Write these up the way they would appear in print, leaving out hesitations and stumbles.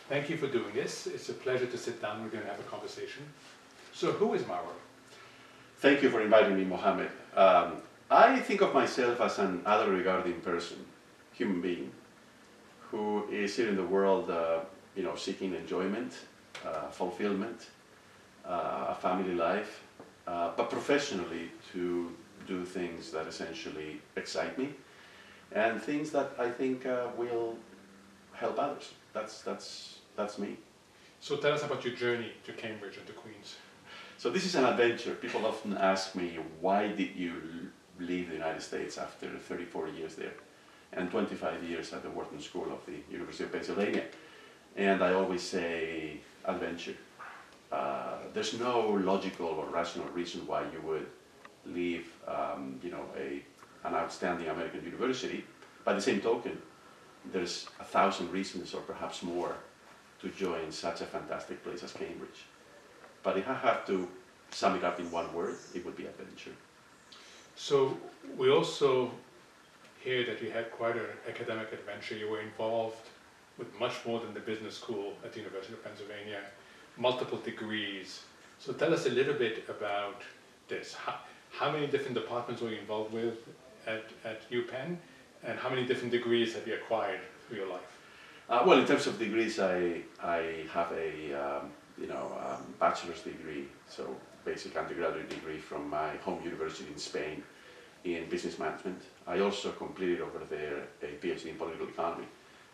Thank you for doing this. It's a pleasure to sit down. We're going to have a conversation. So who is Mauro? Thank you for inviting me, Mohamed. I think of myself as an other-regarding person, human being, who is here in the world, seeking enjoyment, fulfillment, a family life, but professionally to do things that essentially excite me, and things that I think will help others. That's me. So tell us about your journey to Cambridge and to Queen's. So this is an adventure. People often ask me, why did you leave the United States after 34 years there and 25 years at the Wharton School of the University of Pennsylvania? And I always say, adventure. There's no logical or rational reason why you would leave, an outstanding American university. By the same token, there's 1,000 reasons or perhaps more to join such a fantastic place as Cambridge. But if I have to sum it up in one word, it would be adventure. So we also hear that you had quite an academic adventure. You were involved with much more than the business school at the University of Pennsylvania, multiple degrees. So tell us a little bit about this. How many different departments were you involved with at UPenn, and how many different degrees have you acquired through your life? Well, in terms of degrees, I have a bachelor's degree, so basic undergraduate degree from my home university in Spain in business management. I also completed over there a PhD in political economy.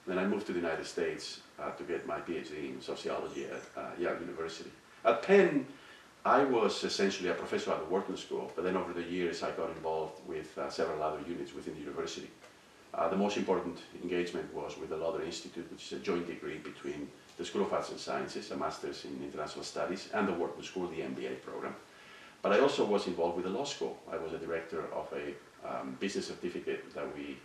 Then I moved to the United States to get my PhD in sociology at Yale University. At Penn, I was essentially a professor at the Wharton School, but then over the years I got involved with several other units within the university. The most important engagement was with the Lauder Institute, which is a joint degree between the School of Arts and Sciences, a Master's in International Studies, and the Wharton School, the MBA program. But I also was involved with the law school. I was a director of a business certificate that we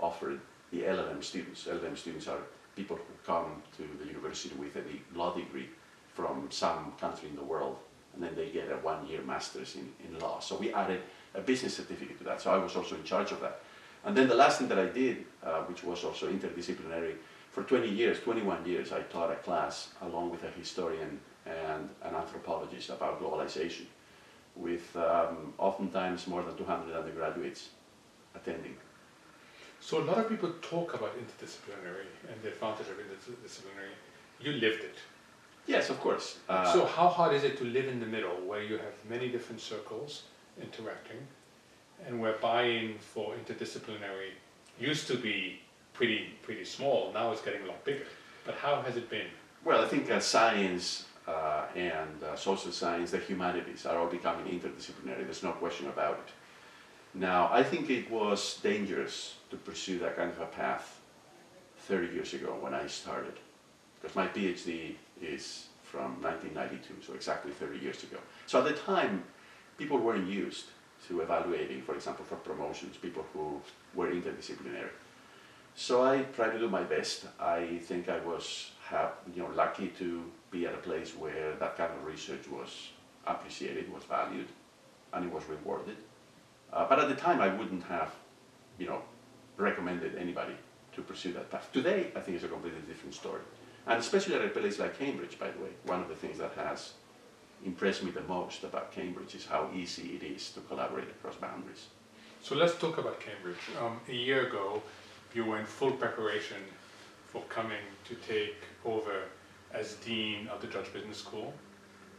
offered the El-Erian students. El-Erian students are people who come to the university with a law degree from some country in the world, and then they get a one-year master's in law. So we added a business certificate to that, so I was also in charge of that. And then the last thing that I did, which was also interdisciplinary, for 21 years, I taught a class along with a historian and an anthropologist about globalization, with oftentimes more than 200 undergraduates attending. So a lot of people talk about interdisciplinary and the advantage of interdisciplinary. You lived it. Yes, of course. So how hard is it to live in the middle, where you have many different circles interacting, and where buy-in for interdisciplinary used to be pretty small, now it's getting a lot bigger. But how has it been? Well, I think science and social science, the humanities, are all becoming interdisciplinary. There's no question about it. Now, I think it was dangerous to pursue that kind of a path 30 years ago when I started, because my PhD is from 1992, so exactly 30 years ago. So at the time, people weren't used to evaluating, for example, for promotions, people who were interdisciplinary. So I tried to do my best. I think I was lucky to be at a place where that kind of research was appreciated, was valued, and it was rewarded. But at the time, I wouldn't have, recommended anybody to pursue that path. Today, I think it's a completely different story. And especially at a place like Cambridge, by the way, one of the things that has impressed me the most about Cambridge is how easy it is to collaborate across boundaries. So let's talk about Cambridge. A year ago, you were in full preparation for coming to take over as Dean of the Judge Business School.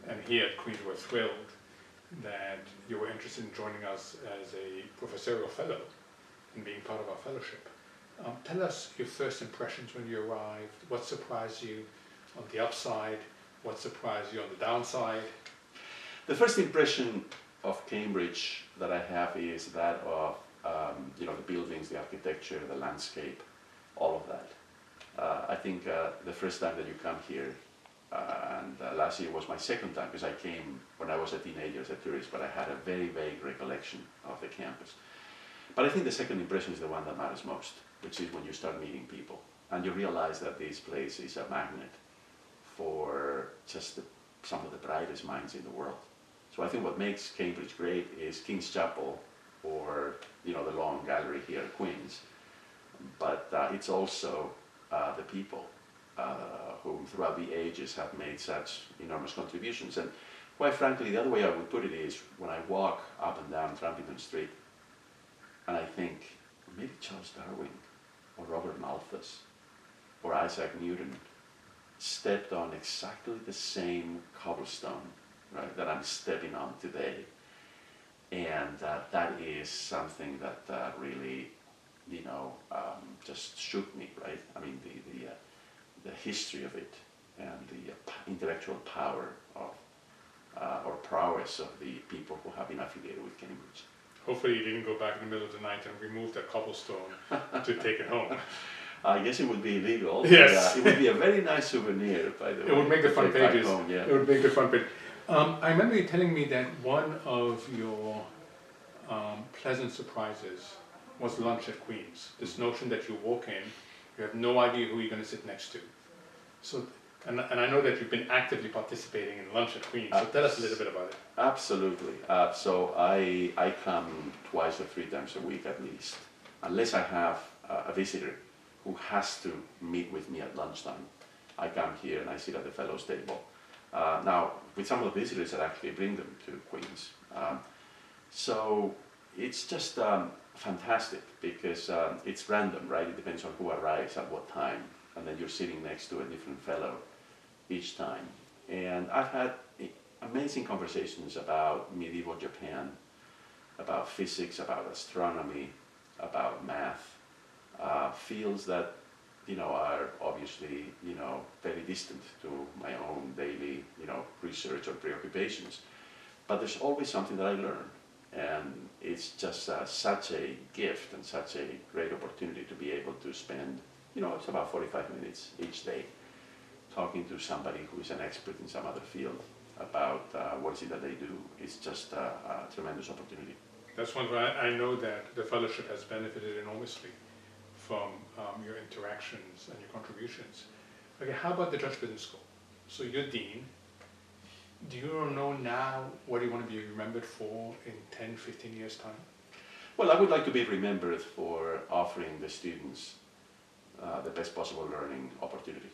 And here at Queen's, we're thrilled that you were interested in joining us as a professorial fellow and being part of our fellowship. Tell us your first impressions when you arrived. What surprised you on the upside? What surprised you on the downside? The first impression of Cambridge that I have is that of the buildings, the architecture, the landscape, all of that. I think the first time that you come here, and last year was my second time, because I came when I was a teenager as a tourist, but I had a very vague recollection of the campus. But I think the second impression is the one that matters most, which is when you start meeting people and you realize that this place is a magnet for just some of the brightest minds in the world. So I think what makes Cambridge great is King's Chapel, or the Long Gallery here at Queen's, but it's also the people whom throughout the ages have made such enormous contributions. And quite frankly, the other way I would put it is when I walk up and down Trumpington Street and I think maybe Charles Darwin or Robert Malthus or Isaac Newton stepped on exactly the same cobblestone, right, that I'm stepping on today. And that is something that really, just shook me, right? I mean, the history of it and the intellectual power of, or prowess of the people who have been affiliated with Cambridge. Hopefully you didn't go back in the middle of the night and remove that cobblestone to take it home. I guess it would be illegal. Yes. But, it would be a very nice souvenir, by the way. It would make the front pages. Home, yeah. It would make the front page. I remember you telling me that one of your pleasant surprises was lunch at Queen's. This notion that you walk in, you have no idea who you're going to sit next to. So, and I know that you've been actively participating in lunch at Queen's. So tell us a little bit about it. Absolutely. So I come twice or 3 times a week at least, unless I have a visitor who has to meet with me at lunchtime. I come here and I sit at the fellows table. Now, with some of the visitors, I actually bring them to Queen's. So it's just fantastic because it's random, right? It depends on who arrives at what time, and then you're sitting next to a different fellow each time. And I've had amazing conversations about medieval Japan, about physics, about astronomy, about math, fields that are obviously very distant to my own daily research or preoccupations. But there's always something that I learn, and it's just such a gift and such a great opportunity to be able to spend it's about 45 minutes each day talking to somebody who is an expert in some other field about what is it that they do. It's just a tremendous opportunity. That's one where I know that the fellowship has benefited enormously from your interactions and your contributions. Okay, how about the Judge Business School? So you're Dean. Do you know now what you want to be remembered for in 10, 15 years' time? Well, I would like to be remembered for offering the students the best possible learning opportunity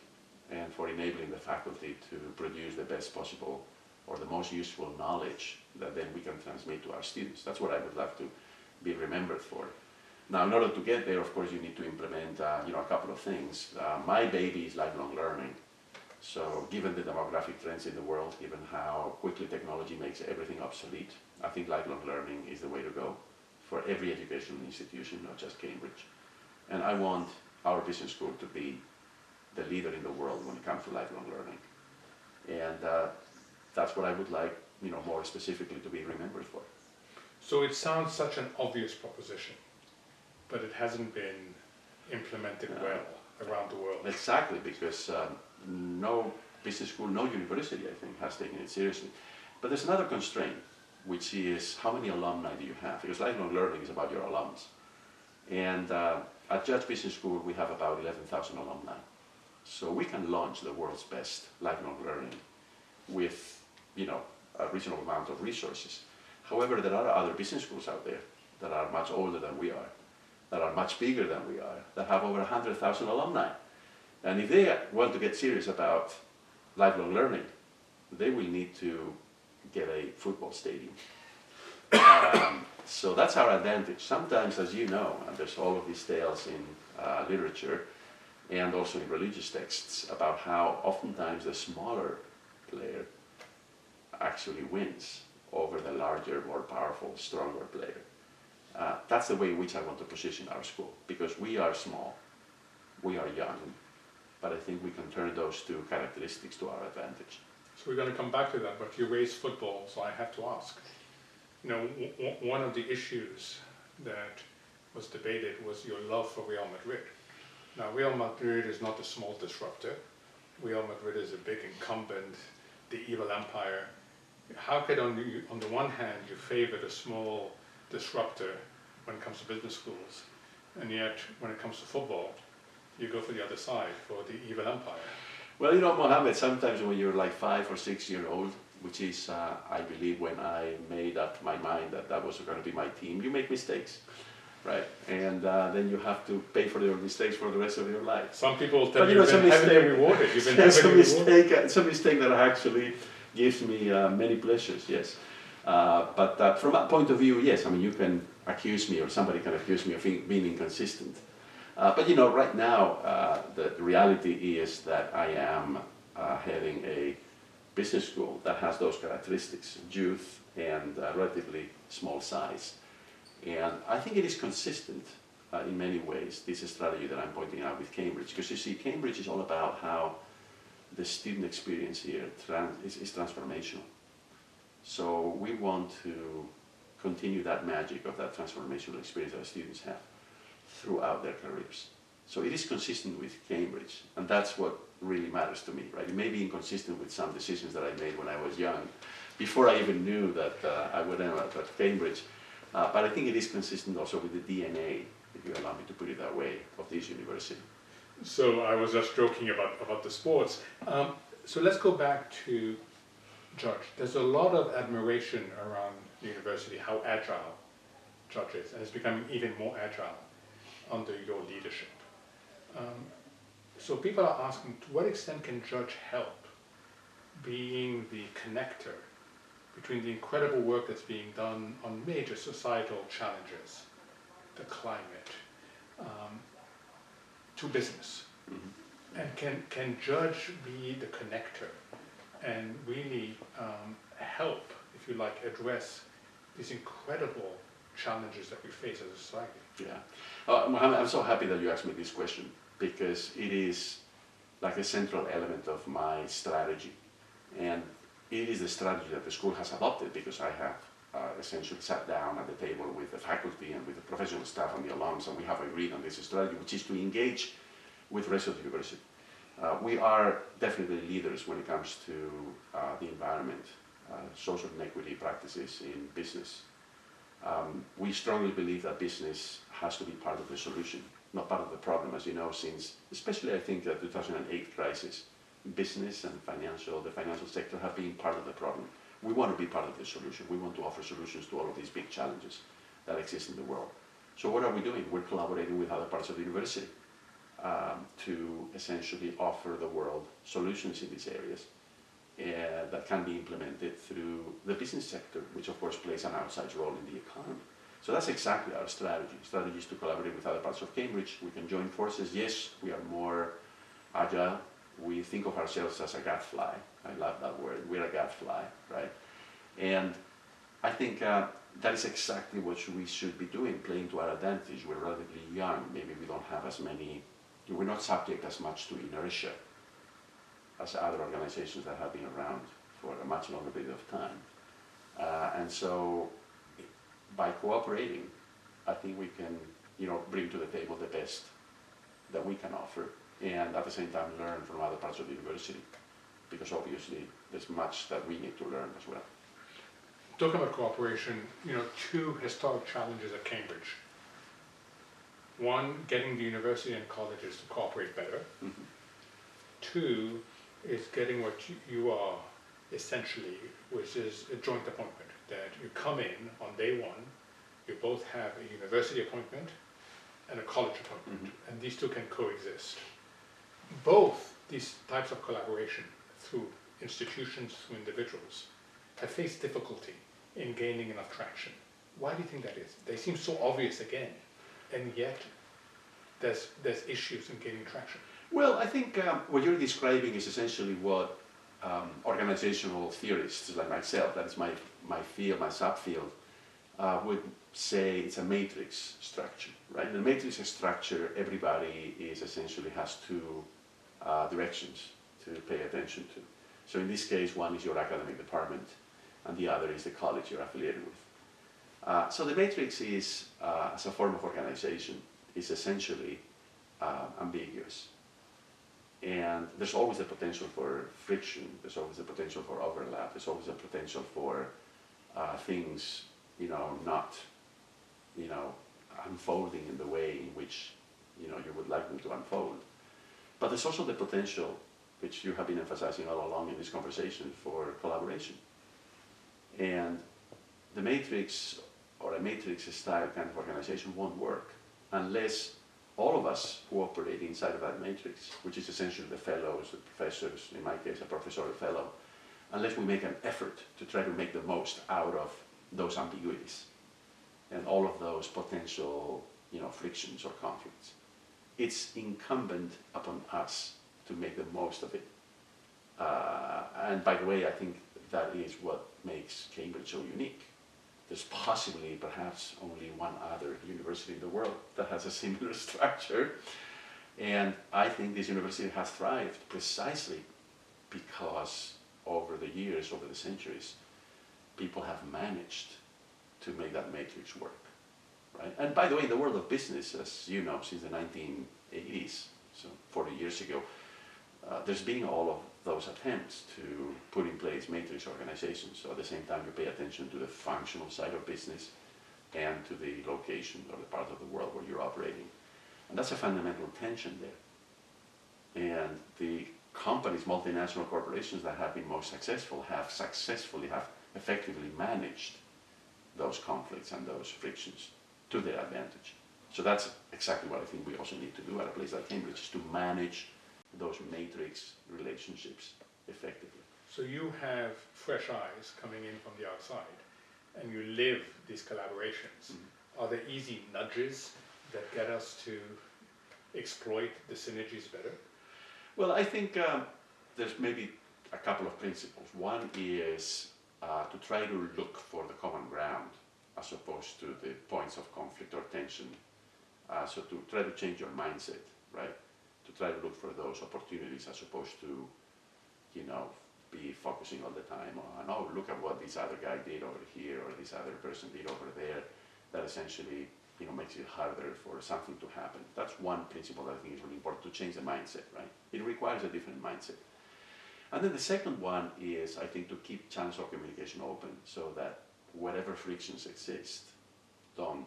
and for enabling the faculty to produce the best possible or the most useful knowledge that then we can transmit to our students. That's what I would love to be remembered for. Now, in order to get there, of course, you need to implement a couple of things. My baby is lifelong learning. So given the demographic trends in the world, given how quickly technology makes everything obsolete, I think lifelong learning is the way to go for every educational institution, not just Cambridge. And I want our business school to be the leader in the world when it comes to lifelong learning. And that's what I would like, more specifically to be remembered for. So it sounds such an obvious proposition, but it hasn't been implemented well around the world. Exactly, because no business school, no university, I think, has taken it seriously. But there's another constraint, which is how many alumni do you have? Because lifelong learning is about your alums. And at Judge Business School, we have about 11,000 alumni. So we can launch the world's best lifelong learning with, a reasonable amount of resources. However, there are other business schools out there that are much older than we are, that are much bigger than we are, that have over 100,000 alumni. And if they want to get serious about lifelong learning, they will need to get a football stadium. So that's our advantage. Sometimes, as you know, and there's all of these tales in literature and also in religious texts about how oftentimes the smaller player actually wins over the larger, more powerful, stronger player. That's the way in which I want to position our school, because we are small, we are young, but I think we can turn those two characteristics to our advantage. So we're going to come back to that, but you raised football, so I have to ask. One of the issues that was debated was your love for Real Madrid. Now, Real Madrid is not a small disruptor. Real Madrid is a big incumbent, the evil empire. How could on the one hand you favor the small disruptor when it comes to business schools, and yet when it comes to football, you go for the other side, for the evil empire? Well, Mohamed, sometimes when you're like 5 or 6 years old, which is, I believe, when I made up my mind that that was going to be my team, you make mistakes. right? And then you have to pay for your mistakes for the rest of your life. Some people tell But you, it's a you've been heavily mistake. rewarded. You've been It's a heavily rewarded. mistake. It's a mistake that actually gives me many pleasures. Yes, but from that point of view, yes. I mean, you can accuse me, or somebody can accuse me of being inconsistent. But you know, right now, the reality is that I am heading a business school that has those characteristics: youth and relatively small size. And I think it is consistent in many ways, this strategy that I'm pointing out with Cambridge. Because you see, Cambridge is all about how the student experience here is transformational. So we want to continue that magic of that transformational experience that students have throughout their careers. So it is consistent with Cambridge, and that's what really matters to me, right? It may be inconsistent with some decisions that I made when I was young, before I even knew that I would end up at Cambridge. But I think it is consistent also with the DNA, if you allow me to put it that way, of this university. So I was just joking about the sports. So let's go back to Judge. There's a lot of admiration around the university, how agile Judge is, and it's becoming even more agile under your leadership. So people are asking, to what extent can Judge help being the connector between the incredible work that's being done on major societal challenges, the climate, to business? Mm-hmm. And can Judge be the connector and really help, if you like, address these incredible challenges that we face as a society? Yeah. Mohamed, I'm so happy that you asked me this question, because it is like a central element of my strategy. And it is the strategy that the school has adopted, because I have essentially sat down at the table with the faculty and with the professional staff and the alums, and we have agreed on this strategy, which is to engage with the rest of the university. We are definitely leaders when it comes to the environment, social inequity practices in business. We strongly believe that business has to be part of the solution, not part of the problem. As you know, since especially I think the 2008 crisis, business and the financial sector have been part of the problem. We want to be part of the solution. We want to offer solutions to all of these big challenges that exist in the world. So what are we doing? We're collaborating with other parts of the university to essentially offer the world solutions in these areas that can be implemented through the business sector, which of course plays an outsized role in the economy. So that's exactly our strategy. Strategy is to collaborate with other parts of Cambridge. We can join forces. Yes, we are more agile. We think of ourselves as a gadfly. I love that word. We're a gadfly, right? And I think that is exactly what we should be doing, playing to our advantage. We're relatively young. Maybe we don't have as many, we're not subject as much to inertia as other organizations that have been around for a much longer period of time. And so by cooperating, I think we can, bring to the table the best that we can offer, and at the same time learn from other parts of the university, because obviously there's much that we need to learn as well. Talking about cooperation, two historic challenges at Cambridge. One, getting the university and colleges to cooperate better. Mm-hmm. Two is getting what you are essentially, which is a joint appointment, that you come in on day one, you both have a university appointment and a college appointment, mm-hmm. and these two can coexist. Both these types of collaboration through institutions, through individuals, have faced difficulty in gaining enough traction. Why do you think that is? They seem so obvious again, and yet there's issues in gaining traction. Well, I think what you're describing is essentially what organizational theorists like myself, that is my field, my subfield, would say it's a matrix structure, right? In a matrix structure, everybody essentially has two directions to pay attention to. So in this case, one is your academic department, and the other is the college you're affiliated with. So the matrix is, as a form of organization, is essentially ambiguous. And there's always the potential for friction, there's always the potential for overlap, there's always the potential for things, not, unfolding in the way in which, you would like them to unfold. But there's also the potential, which you have been emphasizing all along in this conversation, for collaboration. And the matrix or a matrix style kind of organization won't work unless all of us who operate inside of that matrix, which is essentially the fellows, the professors, in my case a professorial fellow, unless we make an effort to try to make the most out of those ambiguities and all of those potential, frictions or conflicts. It's incumbent upon us to make the most of it. And by the way, I think that is what makes Cambridge so unique. There's possibly, perhaps, only one other university in the world that has a similar structure. And I think this university has thrived precisely because over the years, over the centuries, people have managed to make that matrix work, right? And by the way, in the world of business, as you know, since the 1980s, so 40 years ago, there's been all of those attempts to put in place matrix organizations. So at the same time, you pay attention to the functional side of business and to the location or the part of the world where you're operating. And that's a fundamental tension there. And the companies, multinational corporations that have been most successful have effectively managed those conflicts and those frictions to their advantage. So that's exactly what I think we also need to do at a place like Cambridge, is to manage those matrix relationships effectively. So you have fresh eyes coming in from the outside, and you live these collaborations. Mm-hmm. Are there easy nudges that get us to exploit the synergies better? Well, I think there's maybe a couple of principles. One is to try to look for the common ground as opposed to the points of conflict or tension. So to try to change your mindset, right? To try to look for those opportunities as opposed to, be focusing all the time on, oh, look at what this other guy did over here or this other person did over there. That essentially, makes it harder for something to happen. That's one principle that I think is really important, to change the mindset, right? It requires a different mindset. And then the second one is, I think, to keep channels of communication open so that whatever frictions exist don't,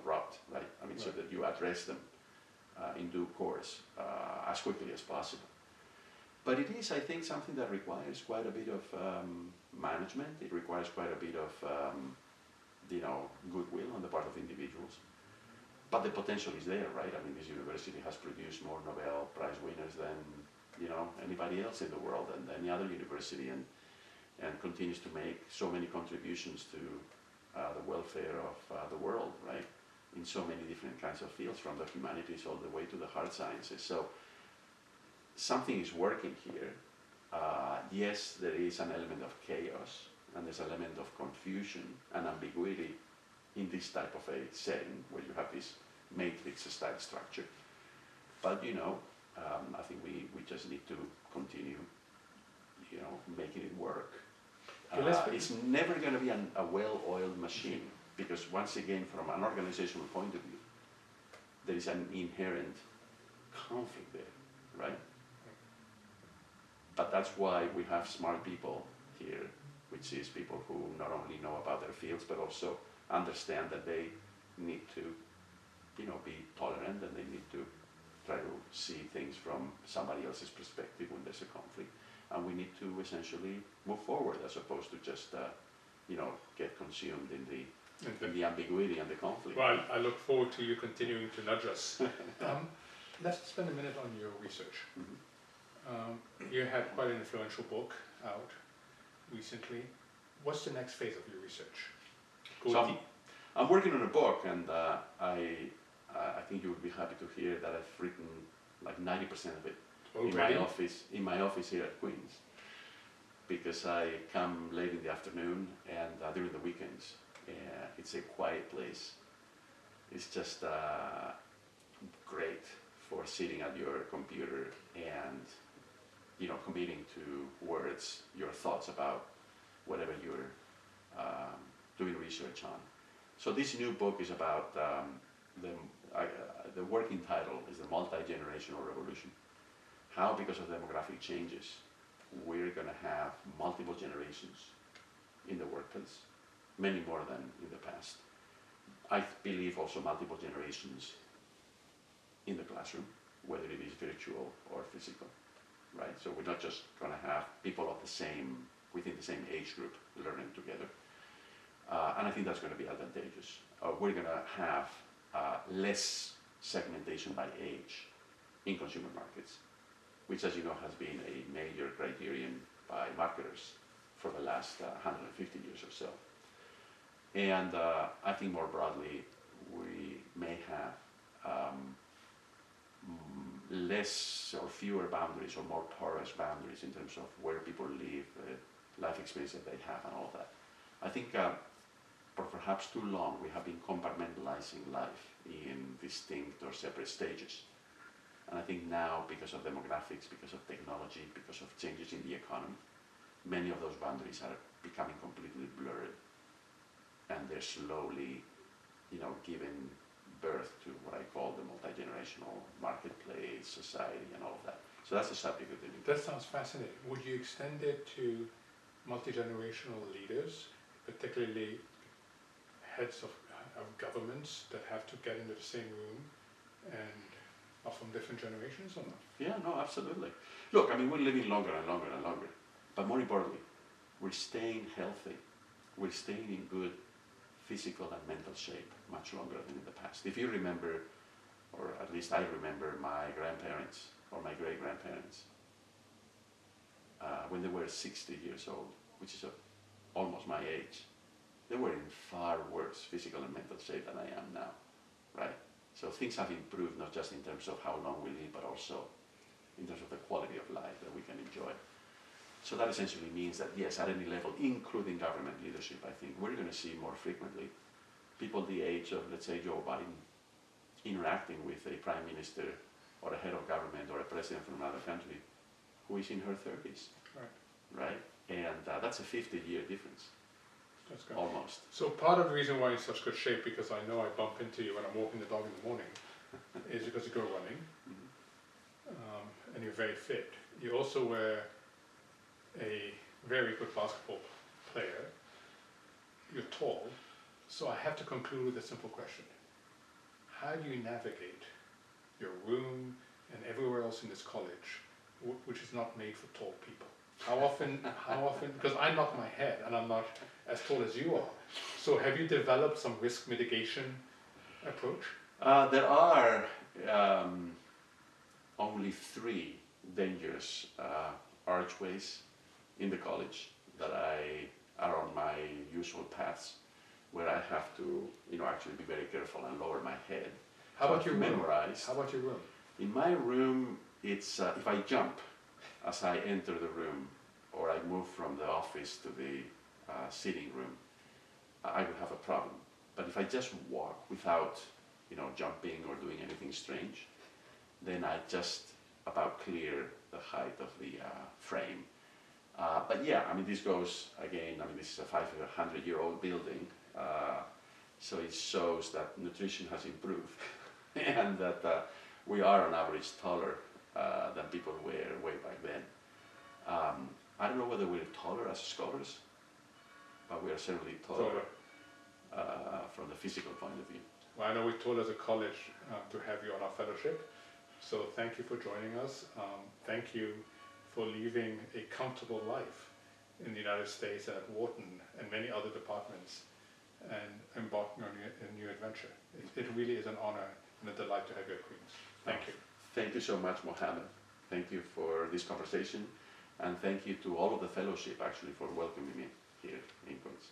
rot, right? I mean, right. So that you address them in due course, as quickly as possible. But it is, I think, something that requires quite a bit of management. It requires quite a bit of, goodwill on the part of individuals. But the potential is there, right? I mean, this university has produced more Nobel Prize winners than, anybody else in the world and any other university, and continues to make so many contributions to the welfare of the world, right? In so many different kinds of fields, from the humanities all the way to the hard sciences. So something is working here. Yes, there is an element of chaos, and there's an element of confusion and ambiguity in this type of a setting where you have this matrix-style structure. But I think we just need to continue, making it work. It's never going to be a well-oiled machine, because once again, from an organizational point of view, there is an inherent conflict there, right? But that's why we have smart people here, which is people who not only know about their fields, but also understand that they need to, be tolerant, and they need to try to see things from somebody else's perspective when there's a conflict. And we need to essentially move forward as opposed to just, get consumed in the ambiguity and the conflict. Well, I look forward to you continuing to nudge us. Let's spend a minute on your research. Mm-hmm. You had quite an influential book out recently. What's the next phase of your research? I'm working on a book, and I think you would be happy to hear that I've written like 90% of it in my office here at Queen's, because I come late in the afternoon and during the weekends. It's a quiet place. It's just great for sitting at your computer and committing to words your thoughts about whatever you're doing research on. So this new book is about the working title is the multi-generational revolution. How, because of demographic changes, we're going to have multiple generations in the workplace, many more than in the past. I believe also multiple generations in the classroom, whether it is virtual or physical, right? So we're not just going to have people of within the same age group learning together. and I think that's going to be advantageous. We're going to have less segmentation by age in consumer markets, which, as you know, has been a major criterion by marketers for the last 150 years or so. And I think more broadly, we may have less or fewer boundaries or more porous boundaries in terms of where people live, life experience that they have, and all of that. I think for perhaps too long we have been compartmentalizing life in distinct or separate stages. And I think now, because of demographics, because of technology, because of changes in the economy, many of those boundaries are becoming completely blurred, and they're slowly, giving birth to what I call the multi-generational marketplace, society, and all of that. So that's the subject of the new. That sounds fascinating. Would you extend it to multi-generational leaders, particularly heads of governments that have to get into the same room and are from different generations or not? Yeah, no, absolutely. Look, I mean, we're living longer and longer and longer, but more importantly, we're staying healthy. We're staying in good physical and mental shape much longer than in the past. If you remember, or at least I remember my grandparents or my great-grandparents, when they were 60 years old, which is almost my age, they were in far worse physical and mental shape than I am now, right? So things have improved, not just in terms of how long we live, but also in terms of the quality of life that we can enjoy. So that essentially means that, yes, at any level, including government leadership, I think we're going to see more frequently people the age of, let's say, Joe Biden interacting with a prime minister or a head of government or a president from another country who is in her 30s, right? And that's a 50-year difference, That's good. almost. So part of the reason why you're in such good shape, because I know I bump into you when I'm walking the dog in the morning, is because you go running, and you're very fit. You also were a very good basketball player. You're tall. So I have to conclude with a simple question. How do you navigate your room and everywhere else in this college, which is not made for tall people? How often, because I knock my head and I'm not as tall as you are. So have you developed some risk mitigation approach? There are only 3 dangerous archways in the college that are on my usual paths, where I have to, actually be very careful and lower my head. How about your room? Memorized. How about your room? In my room, it's if I jump as I enter the room, or I move from the office to the sitting room, I would have a problem. But if I just walk without, jumping or doing anything strange, then I just about clear the height of the frame. But yeah, I mean, this goes again. I mean, this is a 500-year-old building, so it shows that nutrition has improved, and that we are on average taller than people were way back then. I don't know whether we're taller as scholars, but we are certainly taller from the physical point of view. Well, I know we're told as a college to have you on our fellowship, so thank you for joining us. Thank you for leaving a comfortable life in the United States and at Wharton and many other departments and embarking on a new adventure. It really is an honor and a delight to have you at Queen's. Thank you. Thank you so much, Mohamed. Thank you for this conversation, and thank you to all of the fellowship actually for welcoming me here in Queen's.